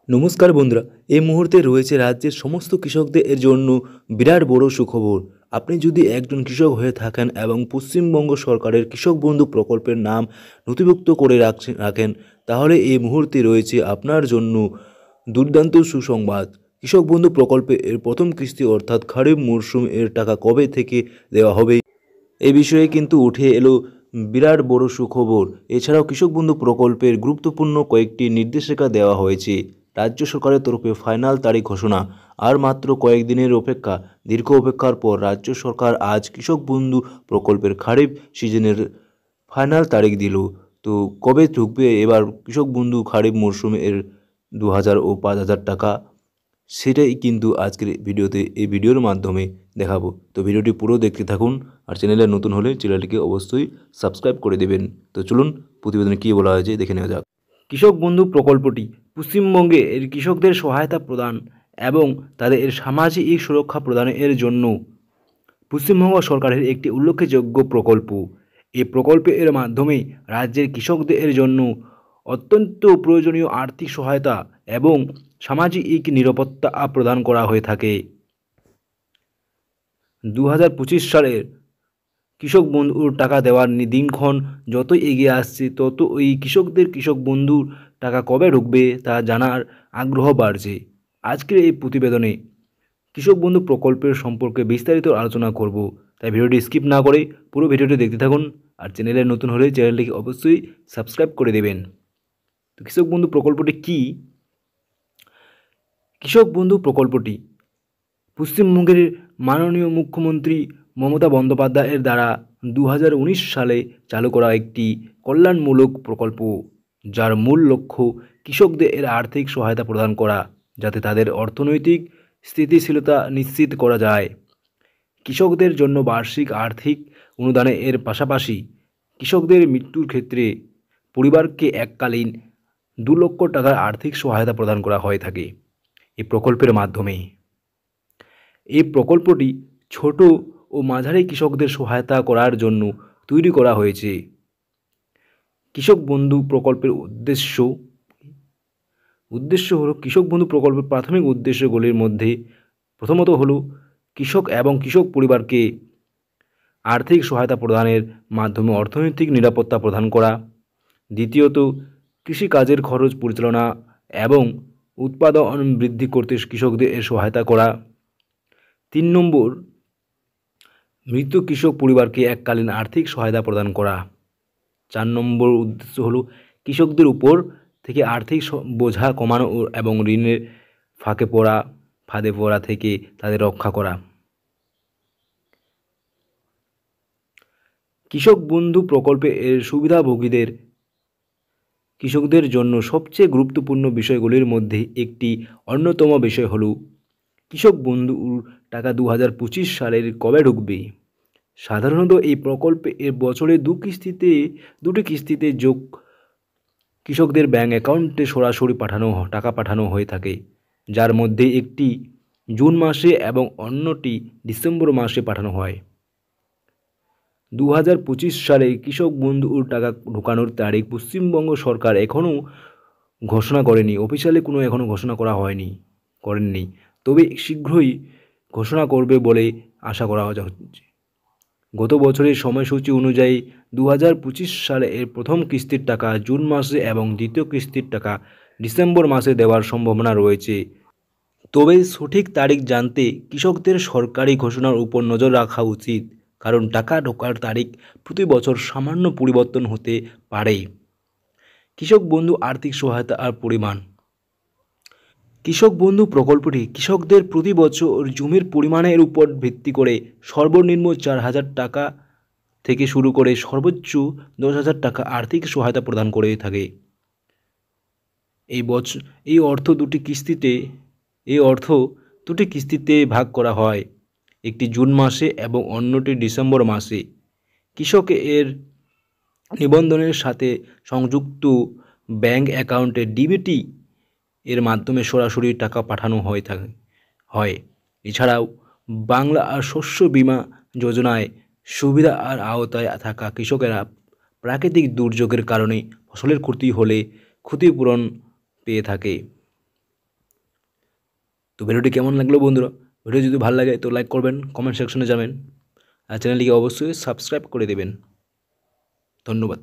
নমস্কার বন্ধুরা, এই মুহূর্তে রয়েছে রাজ্যের সমস্ত কৃষকদের জন্য বিরাট বড় সুখবর। আপনি যদি একজন কৃষক হয়ে থাকেন এবং পশ্চিমবঙ্গ সরকারের কৃষক বন্ধু প্রকল্পের নাম নথিভুক্ত করে রাখেন, তাহলে এই মুহূর্তে রয়েছে আপনার জন্য দুর্দান্ত সুসংবাদ। কৃষক বন্ধু প্রকল্পে এর প্রথম কিস্তি অর্থাৎ খারিফ মরশুম এর টাকা কবে থেকে দেওয়া হবে, এ বিষয়ে কিন্তু উঠে এলো বিরাট বড় সুখবর। এছাড়াও কৃষক বন্ধু প্রকল্পের গুরুত্বপূর্ণ কয়েকটি নির্দেশিকা দেওয়া হয়েছে। রাজ্য সরকারের তরফে ফাইনাল তারিখ ঘোষণা। আর মাত্র কয়েকদিনের অপেক্ষা। দীর্ঘ অপেক্ষার পর রাজ্য সরকার আজ কৃষক বন্ধু প্রকল্পের খারিফ সিজনের ফাইনাল তারিখ দিল। তো কবে ঢুকবে এবার কৃষক বন্ধু খারিফ মরশুমে এর 2000 ও 5000 টাকা, সেটাই কিন্তু আজকের ভিডিওতে এই ভিডিওর মাধ্যমে দেখাবো। তো ভিডিওটি পুরো দেখতে থাকুন, আর চ্যানেলে নতুন হলে চ্যানেলটিকে অবশ্যই সাবস্ক্রাইব করে দেবেন। তো চলুন প্রতিবেদনে কী বলা হয়েছে দেখে নেওয়া যাক। কৃষক বন্ধু প্রকল্পটি পশ্চিমবঙ্গে এর কৃষকদের সহায়তা প্রদান এবং তাদের সামাজিক সুরক্ষা প্রদানের জন্য পশ্চিমবঙ্গ সরকারের একটি উল্লেখযোগ্য প্রকল্প। এই প্রকল্পের মাধ্যমে রাজ্যের কৃষকদের জন্য অত্যন্ত প্রয়োজনীয় আর্থিক সহায়তা এবং সামাজিক নিরাপত্তা প্রদান করা হয়ে থাকে। 2025 সালের কৃষক বন্ধুর টাকা দেওয়ার দিনক্ষণ যত এগিয়ে আসছে, তত ওই কৃষক বন্ধুর টাকা কবে ঢুকবে তা জানার আগ্রহ বাড়ছে। আজকের এই প্রতিবেদনে কৃষক বন্ধু প্রকল্পের সম্পর্কে বিস্তারিত আলোচনা করব, তাই ভিডিওটি স্কিপ না করে পুরো ভিডিওটি দেখতে থাকুন। আর চ্যানেলে নতুন হলে চ্যানেলটিকে অবশ্যই সাবস্ক্রাইব করে দেবেন। তো কৃষক বন্ধু প্রকল্পটি কী? কৃষক বন্ধু প্রকল্পটি পশ্চিমবঙ্গের মাননীয় মুখ্যমন্ত্রী মমতা বন্দ্যোপাধ্যায়ের দ্বারা 2019 সালে চালু করা একটি কল্যাণমূলক প্রকল্প, যার মূল লক্ষ্য কৃষকদের আর্থিক সহায়তা প্রদান করা, যাতে তাদের অর্থনৈতিক স্থিতিশীলতা নিশ্চিত করা যায়। কৃষকদের জন্য বার্ষিক আর্থিক অনুদানের পাশাপাশি কৃষকদের মৃত্যুর ক্ষেত্রে পরিবারকে এককালীন 2 লক্ষ টাকার আর্থিক সহায়তা প্রদান করা হয়ে থাকে এই প্রকল্পের মাধ্যমে। এই প্রকল্পটি ছোট ও মাঝারি কৃষকদের সহায়তা করার জন্য তৈরি করা হয়েছে। কৃষক বন্ধু প্রকল্পের উদ্দেশ্য হলো কৃষক বন্ধু প্রকল্পের প্রাথমিক উদ্দেশ্যগুলির মধ্যে প্রথমত হলো কৃষক এবং কৃষক পরিবারকে আর্থিক সহায়তা প্রদানের মাধ্যমে অর্থনৈতিক নিরাপত্তা প্রদান করা। দ্বিতীয়ত, কৃষিকাজের খরচ পরিচালনা এবং উৎপাদন বৃদ্ধি করতে কৃষকদের সহায়তা করা। 3 নম্বর, মৃত কৃষক পরিবারকে এককালীন আর্থিক সহায়তা প্রদান করা। 4 নম্বর উদ্দেশ্য হলো কৃষকদের উপর থেকে আর্থিক বোঝা কমানো এবং ঋণের ফাঁদে পড়া থেকে তাদের রক্ষা করা। কৃষক বন্ধু প্রকল্পে এর সুবিধাভোগীদের কৃষকদের জন্য সবচেয়ে গুরুত্বপূর্ণ বিষয়গুলির মধ্যে একটি অন্যতম বিষয় হলো কৃষক বন্ধুর টাকা 2025 সালের কবে ঢুকবে। সাধারণত এই প্রকল্পে এর বছরে দুটি কিস্তিতে যোগ কৃষকদের ব্যাঙ্ক অ্যাকাউন্টে সরাসরি টাকা পাঠানো হয়ে থাকে, যার মধ্যে একটি জুন মাসে এবং অন্যটি ডিসেম্বর মাসে পাঠানো হয়। 2025 সালে কৃষক বন্ধুর টাকা ঢোকানোর তারিখ পশ্চিমবঙ্গ সরকার এখনও ঘোষণা করেনি, অফিসিয়ালি এখনও ঘোষণা করেননি, তবে শীঘ্রই ঘোষণা করবে বলে আশা করা হচ্ছে। গত বছরের সময়সূচি অনুযায়ী 2025 সালে এর প্রথম কিস্তির টাকা জুন মাসে এবং দ্বিতীয় কিস্তির টাকা ডিসেম্বর মাসে দেওয়ার সম্ভাবনা রয়েছে। তবে সঠিক তারিখ জানতে কৃষকদের সরকারি ঘোষণার উপর নজর রাখা উচিত, কারণ টাকা ঢোকার তারিখ প্রতি বছর সামান্য পরিবর্তন হতে পারে। কৃষক বন্ধু আর্থিক সহায়তা আর পরিমাণ। কৃষক বন্ধু প্রকল্পটি কৃষকদের প্রতি বছর জমির পরিমাণের উপর ভিত্তি করে সর্বনিম্ন 4000 টাকা থেকে শুরু করে সর্বোচ্চ 10,000 টাকা আর্থিক সহায়তা প্রদান করে থাকে। এই অর্থ দুটি কিস্তিতে ভাগ করা হয়, একটি জুন মাসে এবং অন্যটি ডিসেম্বর মাসে। কৃষকের নিবন্ধনের সাথে সংযুক্ত ব্যাংক অ্যাকাউন্টে ডিবিটি এর মাধ্যমে সরাসরি টাকা পাঠানো হয়। এছাড়াও বাংলা আর শস্য বীমা যোজনায় সুবিধা আর আওতায় থাকা কৃষকেরা প্রাকৃতিক দুর্যোগের কারণে ফসলের ক্ষতি হলে ক্ষতিপূরণ পেয়ে থাকে। তো ভিডিওটি কেমন লাগলো বন্ধুরা? ভিডিও যদি ভালো লাগে তো লাইক করবেন, কমেন্ট সেকশনে যাবেন আর চ্যানেলটিকে অবশ্যই সাবস্ক্রাইব করে দেবেন। ধন্যবাদ।